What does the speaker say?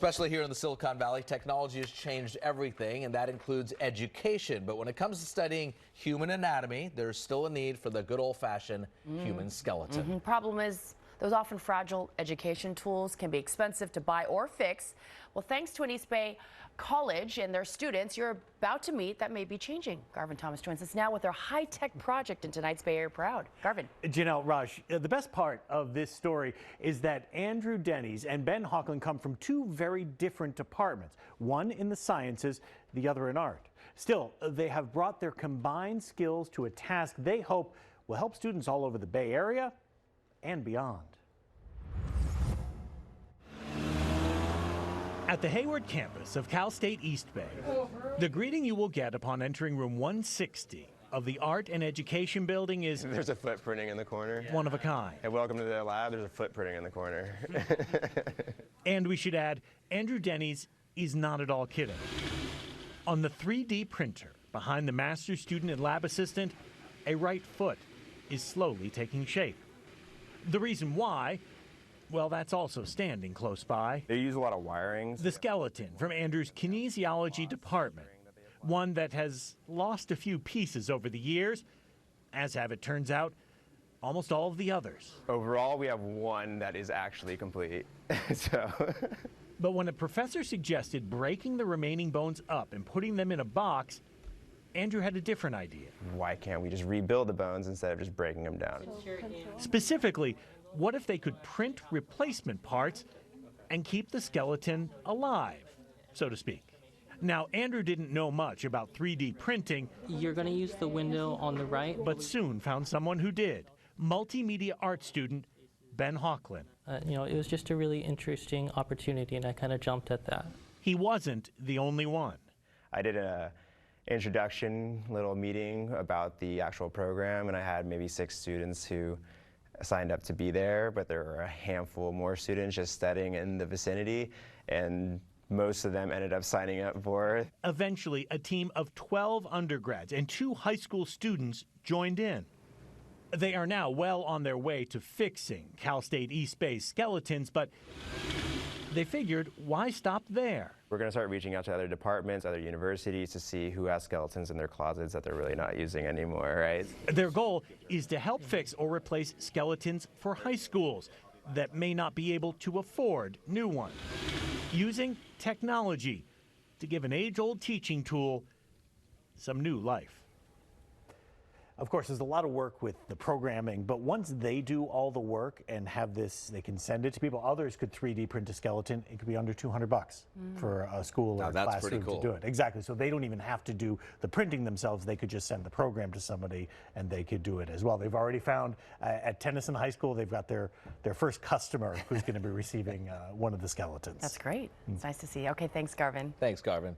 Especially here in the Silicon Valley, technology has changed everything, and that includes education. But when it comes to studying human anatomy, there's still a need for the good old-fashioned human skeleton. Problem is, those often fragile education tools can be expensive to buy or fix. Well, thanks to an East Bay college and their students you're about to meet, that may be changing. Garvin Thomas joins us now with their high-tech project in tonight's Bay Area Proud. Garvin. Janelle, Raj, the best part of this story is that Andrew Denny's and Ben Hawklyn come from two very different departments, one in the sciences, the other in art. Still, they have brought their combined skills to a task they hope will help students all over the Bay Area and beyond. At the Hayward campus of Cal State East Bay, the greeting you will get upon entering room 160 of the Art and Education Building is there's a footprinting in the corner. One of a kind. Hey, welcome to the lab. There's a footprinting in the corner. And we should add, Andrew Denny's is not at all kidding. On the 3D printer behind the master's student and lab assistant, a right foot is slowly taking shape. The reason why, well, that's also standing close by. They use a lot of wirings. The skeleton from Andrew's kinesiology department, one that has lost a few pieces over the years, as have, it turns out, almost all of the others. Overall, we have one that is actually complete. But when a professor suggested breaking the remaining bones up and putting them in a box, Andrew had a different idea. Why can't we just rebuild the bones instead of just breaking them down? Specifically, what if they could print replacement parts and keep the skeleton alive, so to speak? Now, Andrew didn't know much about 3D printing. You're going to use the window on the right. But soon found someone who did. Multimedia art student Ben Hawklyn. It was just a really interesting opportunity, and I kind of jumped at that. He wasn't the only one. I did a introduction little meeting about the actual program, and I had maybe 6 students who signed up to be there, but there were a handful more students just studying in the vicinity, and most of them ended up signing up for. Eventually, a team of 12 undergrads and 2 high school students joined in. They are now well on their way to fixing Cal State East Bay's skeletons, but they figured, why stop there? We're going to start reaching out to other departments, other universities to see who has skeletons in their closets that they're really not using anymore, right? Their goal is to help fix or replace skeletons for high schools that may not be able to afford new ones, using technology to give an age-old teaching tool some new life. Of course, there's a lot of work with the programming, but once they do all the work and have this, they can send it to people. Others could 3D print a skeleton. It could be under $200 for a school or a classroom to do it. Exactly. So they don't even have to do the printing themselves. They could just send the program to somebody and they could do it as well. They've already found at Tennyson High School, they've got their first customer who's going to be receiving one of the skeletons. That's great. It's nice to see. Okay, thanks, Garvin. Thanks, Garvin.